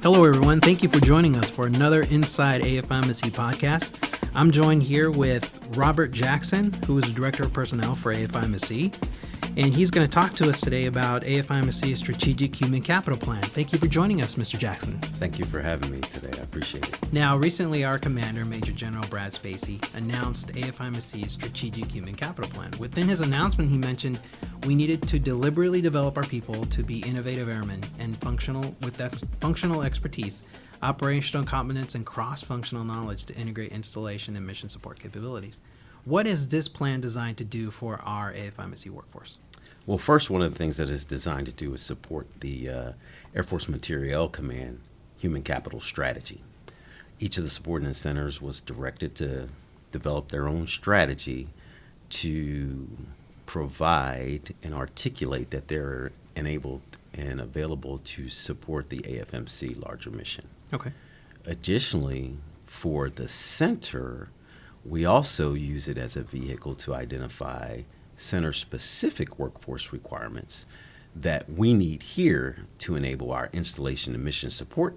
Hello, everyone. Thank you for joining us for another Inside AFIMSC podcast. I'm joined here with Robert Jackson, who is the Director of Personnel for AFIMSC, and he's going to talk to us today about AFIMSC's Strategic Human Capital Plan. Thank you for joining us, Mr. Jackson. Thank you for having me today. I appreciate it. Now, recently, our commander, Major General Brad Spacey, announced AFIMSC's Strategic Human Capital Plan. Within his announcement, he mentioned we needed to deliberately develop our people to be innovative airmen and functional expertise, operational competence, and cross-functional knowledge to integrate installation and mission support capabilities. What is this plan designed to do for our AFIMSC workforce? Well, first, one of the things that it's designed to do is support the Air Force Materiel Command Human Capital Strategy. Each of the subordinate centers was directed to develop their own strategy to provide and articulate that they're enabled and available to support the AFIMSC larger mission. Okay. Additionally, for the center, we also use it as a vehicle to identify center-specific workforce requirements that we need here to enable our installation and mission support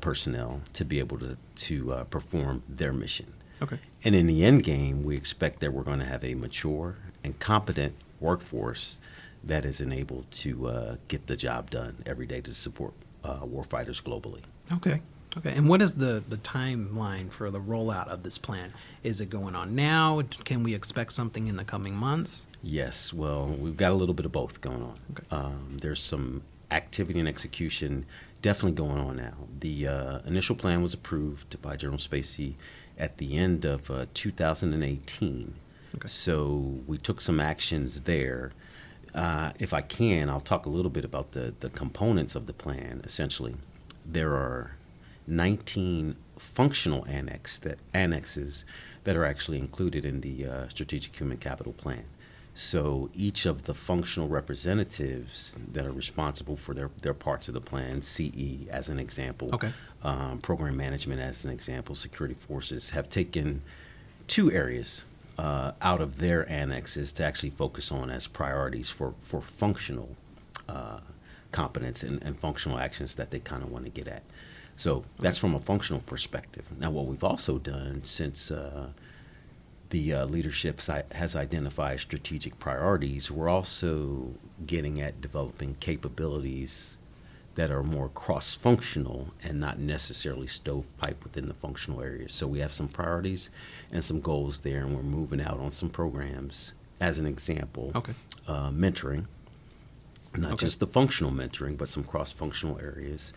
personnel to be able to perform their mission. Okay. And in the end game, we expect that we're going to have a mature and competent workforce that is enabled to get the job done every day to support warfighters globally. Okay. Okay. And what is the timeline for the rollout of this plan? Is it going on now? Can we expect something in the coming months? Yes. Well, we've got a little bit of both going on. Okay. There's some activity and execution definitely going on now. The initial plan was approved by General Spacey at the end of 2018. Okay. So we took some actions there. If I can, I'll talk a little bit about the components of the plan. Essentially, there are 19 functional annexes that are actually included in the Strategic Human Capital Plan. So each of the functional representatives that are responsible for their parts of the plan, CE as an example, Okay. Program management as an example, security forces, have taken two areas out of their annexes to actually focus on as priorities for functional competence and functional actions that they kind of want to get at. So that's from a functional perspective. Now, what we've also done since the leadership has identified strategic priorities, we're also getting at developing capabilities that are more cross-functional and not necessarily stovepipe within the functional areas. So we have some priorities and some goals there, and we're moving out on some programs. As an example, Okay. Mentoring, not Okay. just the functional mentoring, but some cross-functional areas.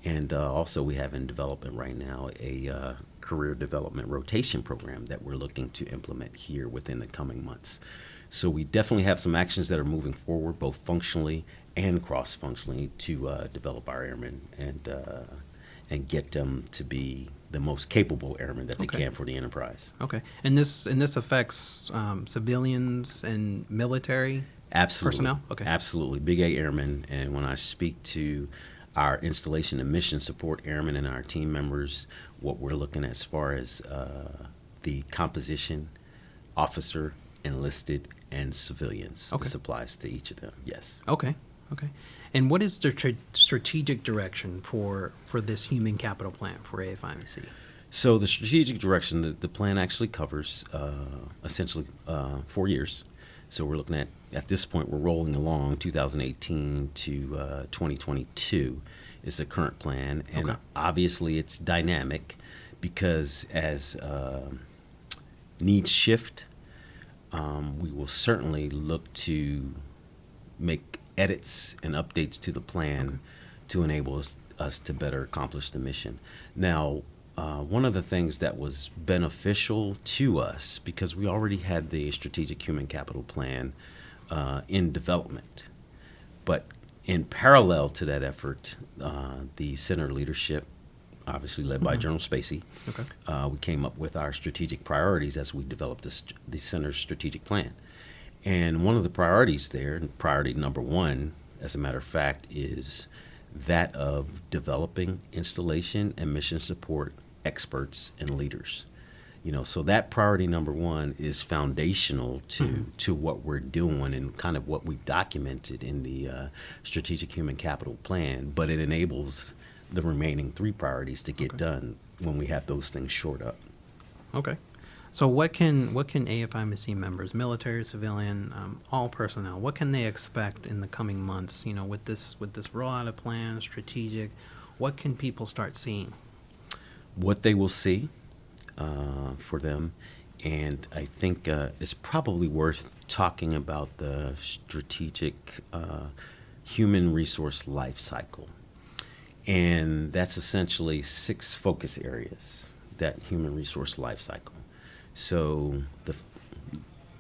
And also we have in development right now a career development rotation program that we're looking to implement here within the coming months. So we definitely have some actions that are moving forward, both functionally and cross-functionally, to develop our airmen and get them to be the most capable airmen that they Okay. can for the enterprise. Okay. And this affects civilians and military Absolutely. personnel? Okay. Absolutely. Big A airmen. And when I speak to our installation and mission support airmen and our team members, what we're looking at as far as the composition, officer, enlisted, and civilians. Okay. This applies to each of them, yes. Okay. Okay. And what is the strategic direction for this human capital plan for AFIMSC? So the strategic direction, the plan actually covers essentially 4 years. So we're looking at this point, we're rolling along 2018 to 2022 is the current plan. And Okay. obviously it's dynamic because as needs shift, we will certainly look to make edits and updates to the plan to enable us to better accomplish the mission. Now, one of the things that was beneficial to us, because we already had the Strategic Human Capital Plan in development, but in parallel to that effort, the center leadership, obviously led by General Spacey, Okay. we came up with our strategic priorities as we developed the center's strategic plan. And one of the priorities there, priority number one, as a matter of fact, is that of developing installation and mission support experts and leaders. So that priority number one is foundational to what we're doing and kind of what we've documented in the Strategic Human Capital Plan, but it enables the remaining 3 priorities to get Okay. done when we have those things shored up. Okay. So what can AFIMSC members, military, civilian, all personnel, what can they expect in the coming months? You know, with this rollout of plan, strategic, what can people start seeing? What they will see for them, and I think it's probably worth talking about the strategic human resource life cycle. And that's essentially 6 focus areas, that human resource life cycle. So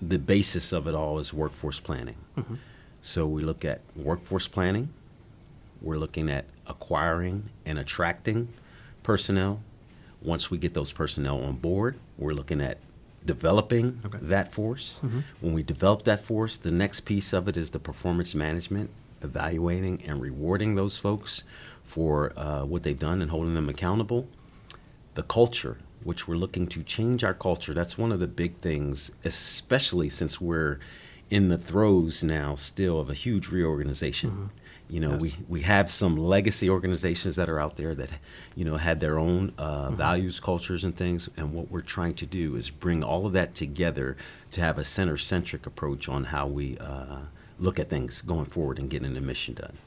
the basis of it all is workforce planning. Mm-hmm. So we look at workforce planning, we're looking at acquiring and attracting personnel. Once we get those personnel on board, we're looking at developing Okay. that force. Mm-hmm. When we develop that force, the next piece of it is the performance management, evaluating and rewarding those folks for what they've done and holding them accountable. The culture, which we're looking to change our culture. That's one of the big things, especially since we're in the throes now still of a huge reorganization. Mm-hmm. You know, Yes. we have some legacy organizations that are out there that, you know, had their own values, cultures, and things. And what we're trying to do is bring all of that together to have a center-centric approach on how we look at things going forward and getting the mission done.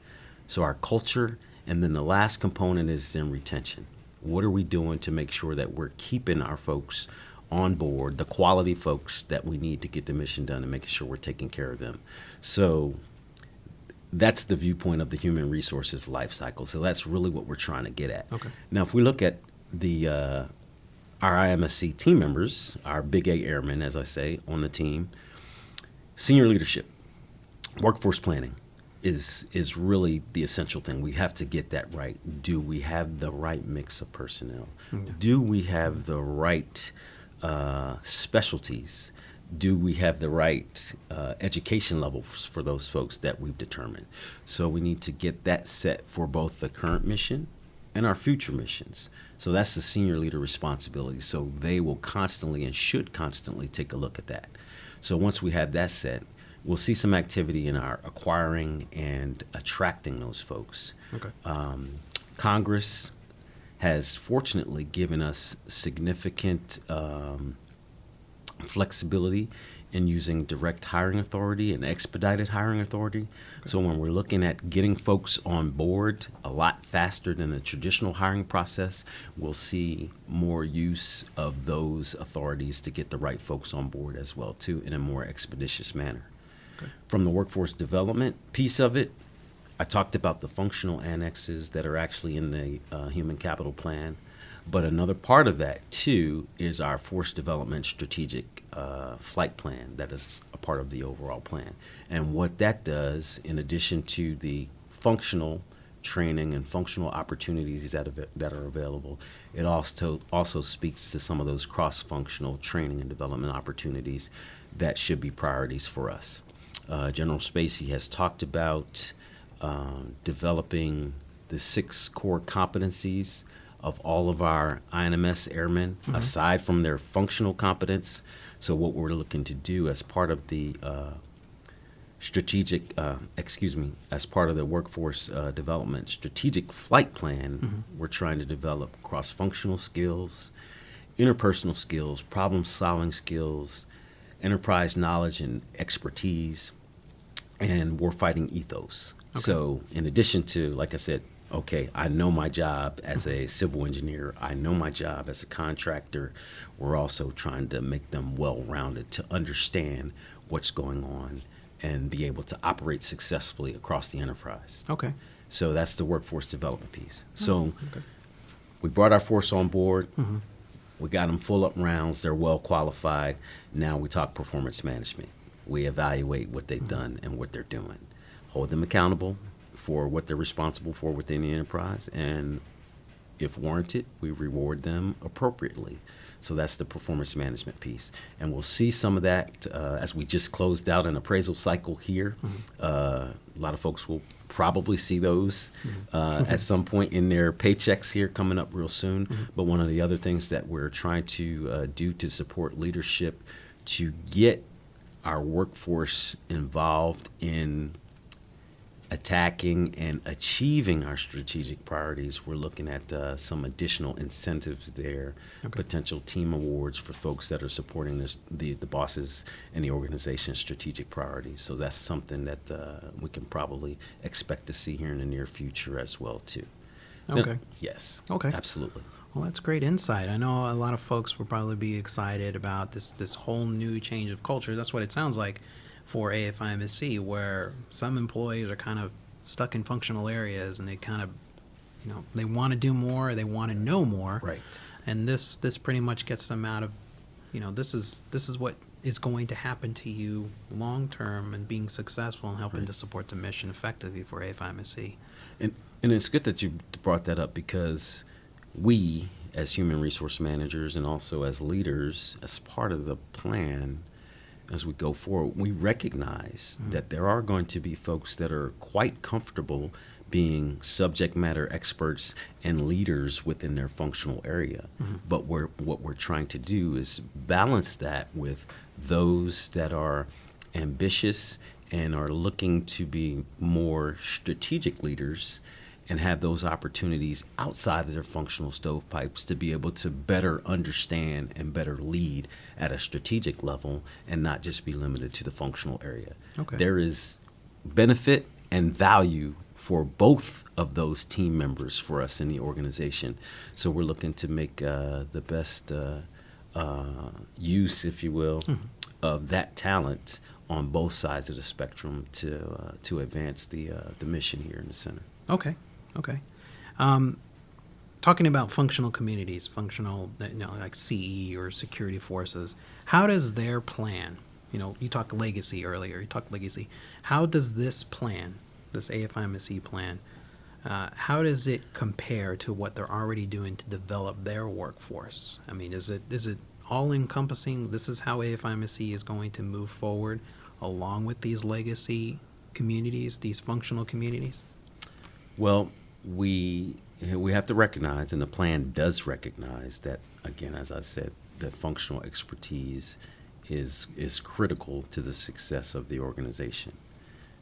So our culture, and then the last component is then retention. What are we doing to make sure that we're keeping our folks on board, the quality folks that we need to get the mission done, and making sure we're taking care of them? So that's the viewpoint of the human resources life cycle. So that's really what we're trying to get at. Okay. Now, if we look at the our IMSC team members, our Big A Airmen, as I say, on the team, senior leadership, workforce planning is really the essential thing. We have to get that right. Do we have the right mix of personnel? Okay. Do we have the right specialties? Do we have the right education levels for those folks that we've determined? So we need to get that set for both the current mission and our future missions. So that's the senior leader responsibility. So they will constantly and should constantly take a look at that. So once we have that set, we'll see some activity in our acquiring and attracting those folks. Okay. Congress has fortunately given us significant flexibility in using direct hiring authority and expedited hiring authority. Okay. So when we're looking at getting folks on board a lot faster than the traditional hiring process, we'll see more use of those authorities to get the right folks on board as well, too, in a more expeditious manner. Okay. From the workforce development piece of it, I talked about the functional annexes that are actually in the human capital plan. But another part of that, too, is our force development strategic flight plan that is a part of the overall plan. And what that does, in addition to the functional training and functional opportunities that are available, it also speaks to some of those cross-functional training and development opportunities that should be priorities for us. General Spacey has talked about developing the 6 core competencies of all of our INMS airmen, mm-hmm. aside from their functional competence. So what we're looking to do as part of the as part of the workforce development strategic flight plan, mm-hmm. we're trying to develop cross-functional skills, interpersonal skills, problem-solving skills, enterprise knowledge and expertise, and warfighting ethos. Okay. So in addition to, like I said, okay, I know my job as a civil engineer, I know my job as a contractor, we're also trying to make them well-rounded to understand what's going on and be able to operate successfully across the enterprise. Okay. So that's the workforce development piece. So okay. We brought our force on board. Mm-hmm. We got them full up rounds. They're well qualified. Now we talk performance management. We evaluate what they've mm-hmm. done and what they're doing. Hold them accountable for what they're responsible for within the enterprise. And if warranted, we reward them appropriately. So that's the performance management piece. And we'll see some of that as we just closed out an appraisal cycle here. Mm-hmm. A lot of folks will probably see those at some point in their paychecks here coming up real soon. Mm-hmm. But one of the other things that we're trying to do to support leadership to get our workforce involved in attacking and achieving our strategic priorities, we're looking at some additional incentives there, Okay. potential team awards for folks that are supporting the bosses and the organization's strategic priorities. So that's something that we can probably expect to see here in the near future as well, too. Okay. Yes. Okay. Absolutely. Well, that's great insight. I know a lot of folks will probably be excited about this whole new change of culture. That's what it sounds like for AFIMSC, where some employees are kind of stuck in functional areas, and they kind of, they want to do more, they want to know more, Right. and this pretty much gets them out of, this is what is going to happen to you long term, and being successful and helping Right. to support the mission effectively for AFIMSC. And it's good that you brought that up, because we, as human resource managers and also as leaders, as part of the plan, as we go forward, we recognize that there are going to be folks that are quite comfortable being subject matter experts and leaders within their functional area. But what we're trying to do is balance that with those that are ambitious and are looking to be more strategic leaders, and have those opportunities outside of their functional stovepipes to be able to better understand and better lead at a strategic level, and not just be limited to the functional area. Okay. There is benefit and value for both of those team members for us in the organization. So we're looking to make the best use, if you will, of that talent on both sides of the spectrum to advance the mission here in the center. Okay. Talking about functional communities, like CE or security forces, how does their plan, you talked legacy earlier, how does this plan, this AFIMSC plan, how does it compare to what they're already doing to develop their workforce? I mean, is it all encompassing? This is how AFIMSC is going to move forward along with these legacy communities, these functional communities? Well, we have to recognize, and the plan does recognize, that, again, as I said, that functional expertise is critical to the success of the organization.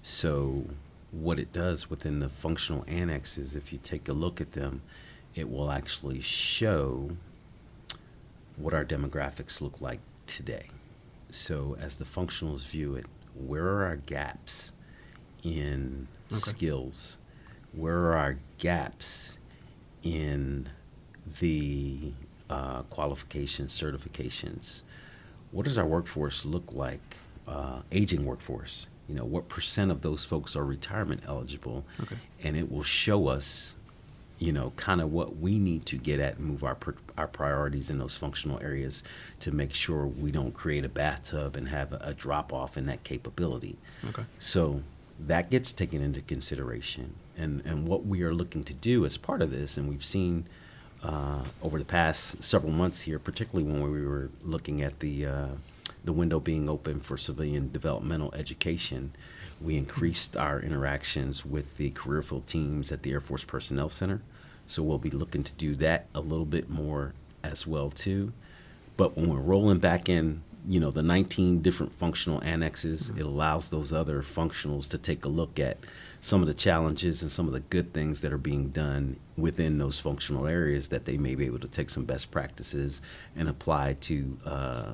So what it does within the functional annexes, if you take a look at them, it will actually show what our demographics look like today. So as the functionals view it, where are our gaps in skills? Where are our gaps in the qualifications, certifications? What does our workforce look like, aging workforce? What percent of those folks are retirement eligible? Okay. And it will show us, kind of what we need to get at and move our priorities in those functional areas to make sure we don't create a bathtub and have a drop-off in that capability. Okay. So that gets taken into consideration. And what we are looking to do as part of this, and we've seen over the past several months here, particularly when we were looking at the window being open for civilian developmental education, we increased our interactions with the career field teams at the Air Force Personnel Center. So we'll be looking to do that a little bit more as well, too. But when we're rolling back in, the 19 different functional annexes, it allows those other functionals to take a look at some of the challenges and some of the good things that are being done within those functional areas, that they may be able to take some best practices and apply to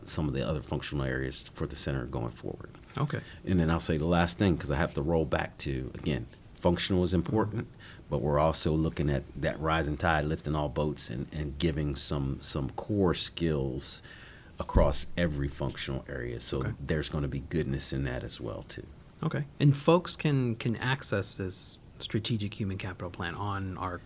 some of the other functional areas for the center going forward. Okay. And then I'll say the last thing, because I have to roll back to, again, functional is important, but we're also looking at that rising tide lifting all boats, and giving some core skills across every functional area. So there's going to be goodness in that as well, too. Okay. And folks can access this strategic human capital plan on our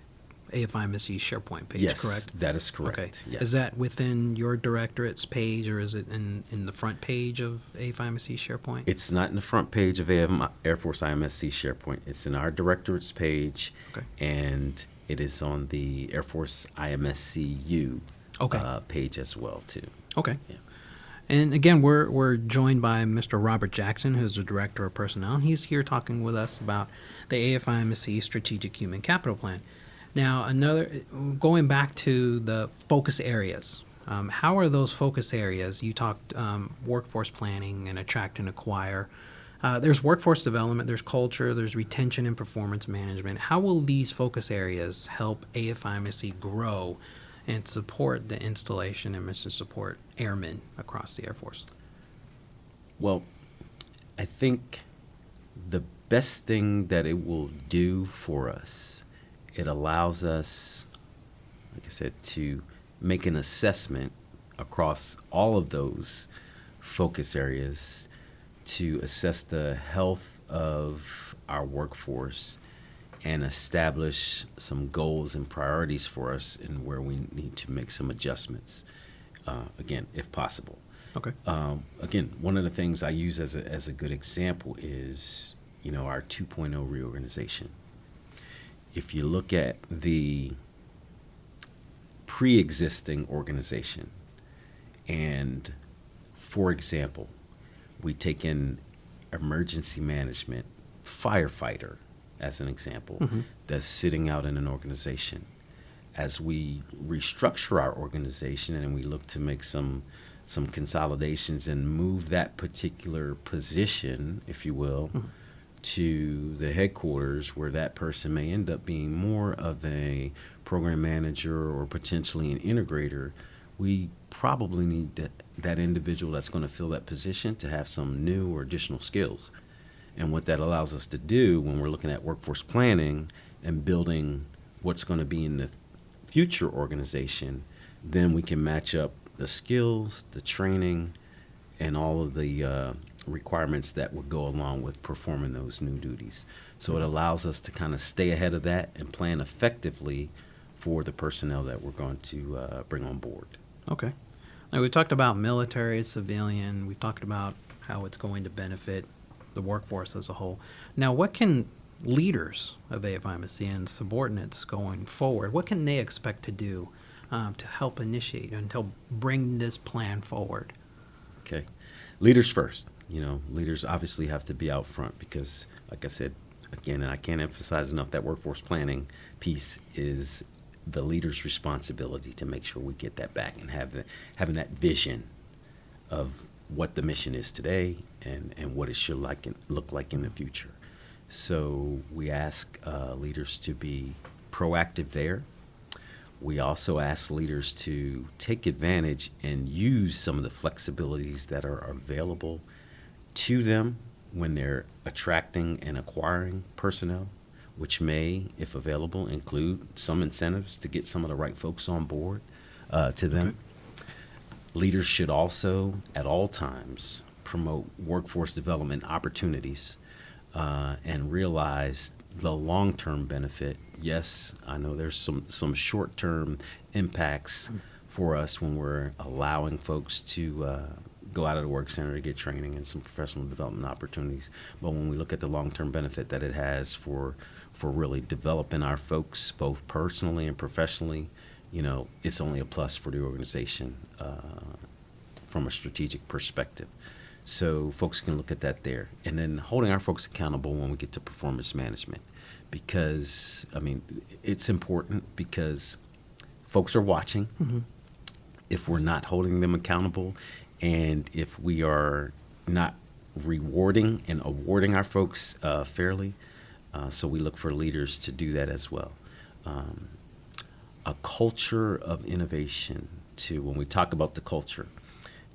AFIMSC SharePoint page, Yes, correct? that is correct. Okay. Yes. Is that within your directorate's page, or is it in the front page of AFIMSC SharePoint? It's not in the front page of Air Force IMSC SharePoint. It's in our directorate's page, and it is on the Air Force IMSCU page as well, too. Okay. Yeah. And again, we're joined by Mr. Robert Jackson, who's the Director of Personnel. He's here talking with us about the AFIMSC Strategic Human Capital Plan. Now, going back to the focus areas, how are those focus areas? You talked workforce planning and attract and acquire. There's workforce development, there's culture, there's retention and performance management. How will these focus areas help AFIMSC grow and support the installation and mission support airmen across the Air Force? Well, I think the best thing that it will do for us, it allows us, like I said, to make an assessment across all of those focus areas to assess the health of our workforce and establish some goals and priorities for us and where we need to make some adjustments, again, if possible. Okay. Again, one of the things I use as a good example is, our 2.0 reorganization. If you look at the pre-existing organization, and for example, we take in emergency management firefighter as an example, that's sitting out in an organization. As we restructure our organization and we look to make some consolidations and move that particular position, if you will, to the headquarters, where that person may end up being more of a program manager or potentially an integrator, we probably need that individual that's going to fill that position to have some new or additional skills. And what that allows us to do when we're looking at workforce planning and building what's going to be in the future organization, then we can match up the skills, the training, and all of the requirements that would go along with performing those new duties. So it allows us to kind of stay ahead of that and plan effectively for the personnel that we're going to bring on board. Okay. Now, we talked about military, civilian. We've talked about how it's going to benefit the workforce as a whole. Now, what can leaders of AFIMSC and subordinates going forward, what can they expect to do to help initiate and to bring this plan forward? Okay. Leaders first. Leaders obviously have to be out front because, like I said, again, and I can't emphasize enough, that workforce planning piece is the leader's responsibility to make sure we get that back and having that vision of what the mission is today and what it should look like in the future. So we ask leaders to be proactive there. We also ask leaders to take advantage and use some of the flexibilities that are available to them when they're attracting and acquiring personnel, which may, if available, include some incentives to get some of the right folks on board to them. Okay. Leaders should also, at all times, promote workforce development opportunities and realize the long-term benefit. Yes, I know there's some short-term impacts for us when we're allowing folks to go out of the work center to get training and some professional development opportunities. But when we look at the long-term benefit that it has for really developing our folks, both personally and professionally, it's only a plus for the organization from a strategic perspective. So folks can look at that there. And then holding our folks accountable when we get to performance management. Because, it's important because folks are watching. If we're not holding them accountable and if we are not rewarding and awarding our folks fairly, so we look for leaders to do that as well. A culture of innovation, too. When we talk about the culture,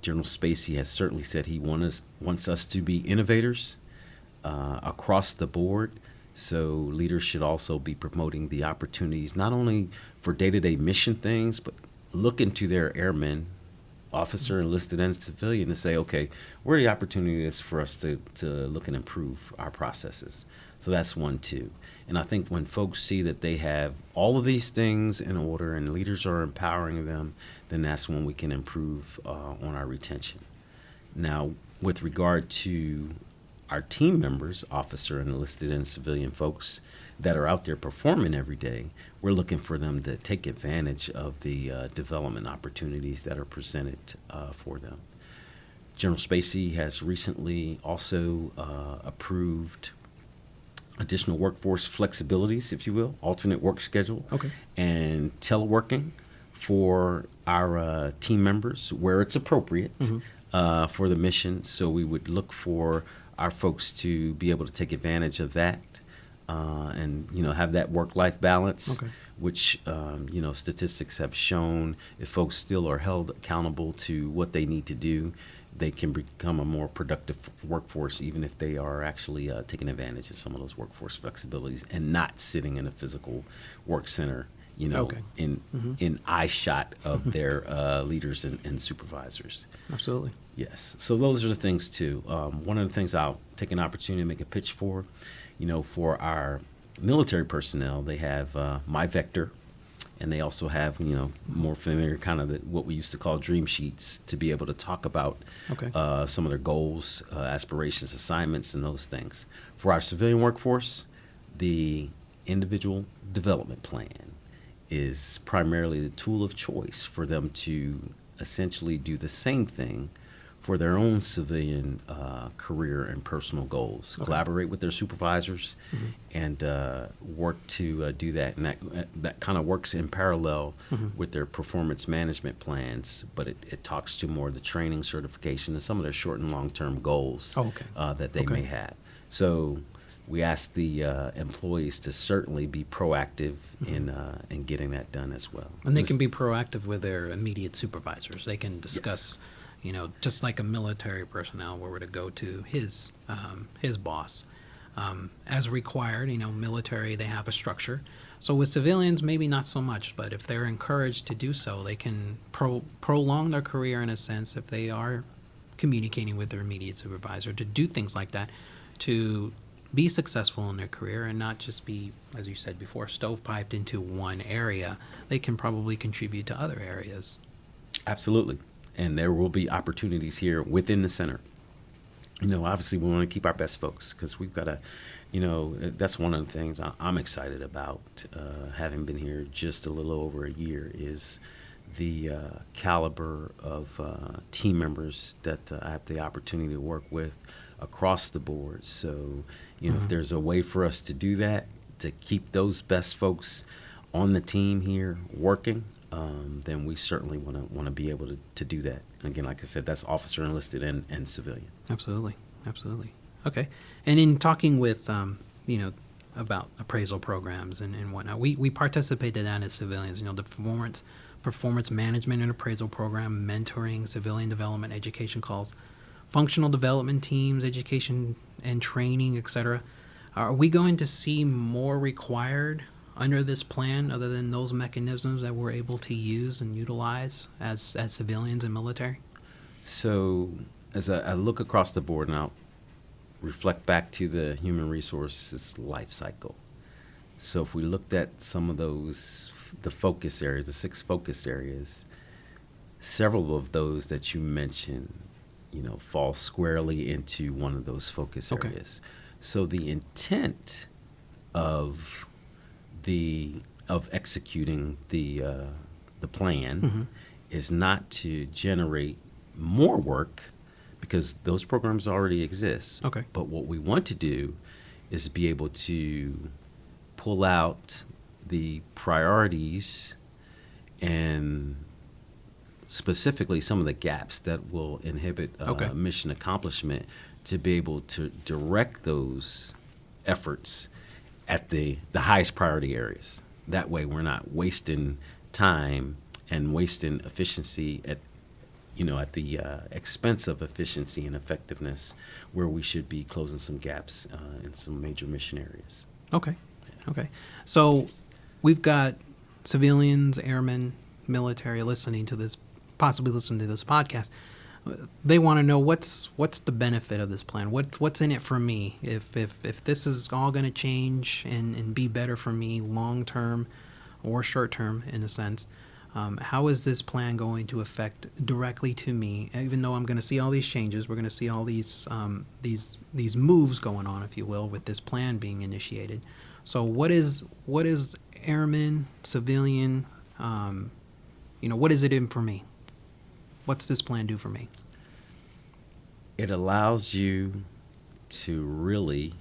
General Spacey has certainly said he wants us to be innovators across the board. So leaders should also be promoting the opportunities, not only for day-to-day mission things, but look into their airmen, officer, enlisted, and civilian, and say, okay, where are the opportunities for us to look and improve our processes? So that's one, too. And I think when folks see that they have all of these things in order and leaders are empowering them, then that's when we can improve on our retention. Now, with regard to our team members, officer, enlisted, and civilian folks that are out there performing every day, we're looking for them to take advantage of the development opportunities that are presented for them. General Spacey has recently also approved additional workforce flexibilities, if you will, alternate work schedule, and teleworking for our team members where it's appropriate for the mission. So we would look for our folks to be able to take advantage of that, and have that work-life balance. Okay. Which statistics have shown, if folks still are held accountable to what they need to do, they can become a more productive workforce, even if they are actually taking advantage of some of those workforce flexibilities and not sitting in a physical work center, Okay. in eye shot of their leaders and supervisors. Absolutely. Yes. So those are the things too. One of the things I'll take an opportunity to make a pitch for our military personnel, they have My Vector, and they also have more familiar kind of what we used to call dream sheets to be able to talk about Okay. some of their goals, aspirations, assignments, and those things. For our civilian workforce, the individual development plan is primarily the tool of choice for them to essentially do the same thing for their own civilian career and personal goals. Okay. Collaborate with their supervisors and work to do that. And that kind of works in parallel with their performance management plans, but it talks to more of the training, certification, and some of their short and long-term goals that they may have. So we ask the employees to certainly be proactive in getting that done as well. And they can be proactive with their immediate supervisors. They can discuss, just like a military personnel were to go to his boss. As required, military, they have a structure. So with civilians, maybe not so much, but if they're encouraged to do so, they can prolong their career in a sense if they are communicating with their immediate supervisor to do things like that, to be successful in their career and not just be, as you said before, stovepiped into one area. They can probably contribute to other areas. Absolutely. And there will be opportunities here within the center. Obviously we want to keep our best folks because we've got to, that's one of the things I'm excited about, having been here just a little over a year, is the caliber of team members that I have the opportunity to work with across the board. So, if there's a way for us to do that, to keep those best folks on the team here working, then we certainly want to be able to do that. And again, like I said, that's officer enlisted and civilian. Absolutely. Okay. And in talking with, about appraisal programs and whatnot, we participated in that as civilians, the performance management and appraisal program, mentoring, civilian development, education calls, functional development teams, education and training, etc. Are we going to see more required under this plan other than those mechanisms that we're able to use and utilize as civilians and military? So as I look across the board, and I'll reflect back to the human resources life cycle. So if we looked at some of those, the focus areas, the 6 focus areas, several of those that you mentioned, fall squarely into one of those focus areas. So the intent of executing the plan is not to generate more work, because those programs already exist. Okay. But what we want to do is be able to pull out the priorities and specifically some of the gaps that will inhibit mission accomplishment, to be able to direct those efforts at the highest priority areas. That way we're not wasting time and wasting efficiency at the expense of efficiency and effectiveness, where we should be closing some gaps in some major mission areas. Okay. So we've got civilians, airmen, military possibly listening to this podcast. They want to know what's the benefit of this plan. What's in it for me? If this is all going to change and be better for me long term or short term in a sense, how is this plan going to affect directly to me? Even though I'm going to see all these changes, we're going to see all these moves going on, if you will, with this plan being initiated. So what is airman, civilian? What is it in for me? What's this plan do for me? It allows you to really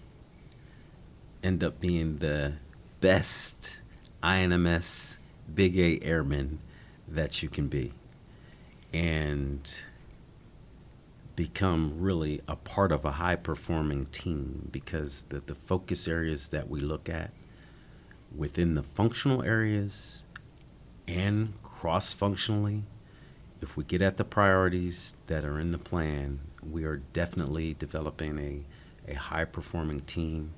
end up being the best INMS Big A airman that you can be. And become really a part of a high-performing team, because the focus areas that we look at within the functional areas and cross-functionally, if we get at the priorities that are in the plan, we are definitely developing a high-performing team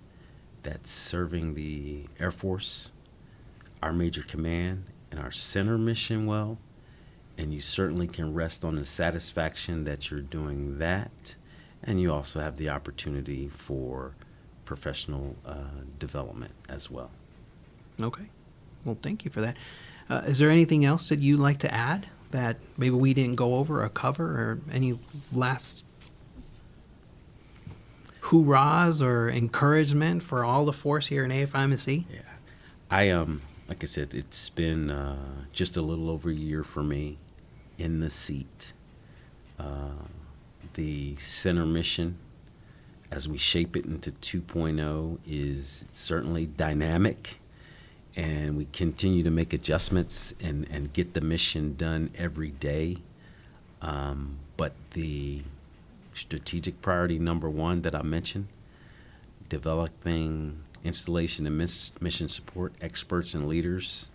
that's serving the Air Force, our major command, and our center mission well. And you certainly can rest on the satisfaction that you're doing that. And you also have the opportunity for professional development as well. Okay. Well, thank you for that. Is there anything else that you'd like to add that maybe we didn't go over or cover, or any last hoorahs or encouragement for all the force here in AFIMSC? Yeah. Like I said, it's been just a little over a year for me in the seat. The center mission, as we shape it into 2.0, is certainly dynamic, and we continue to make adjustments and get the mission done every day. But the strategic priority number one that I mentioned, developing installation and mission support experts and leaders,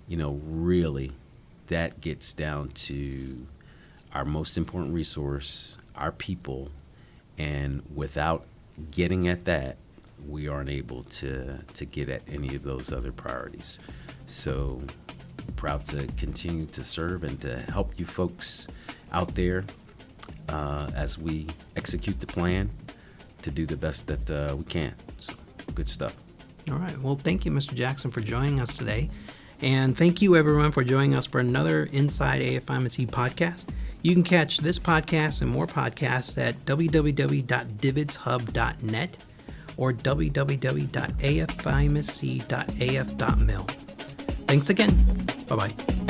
really that gets down to our most important resource, our people. And without getting at that, we aren't able to get at any of those other priorities. So proud to continue to serve and to help you folks out there as we execute the plan to do the best that we can. So good stuff. All right. Well, thank you, Mr. Jackson, for joining us today. And thank you, everyone, for joining us for another Inside AFIMSC podcast. You can catch this podcast and more podcasts at www.divotshub.net or www.afimsc.af.mil. Thanks again. Bye-bye.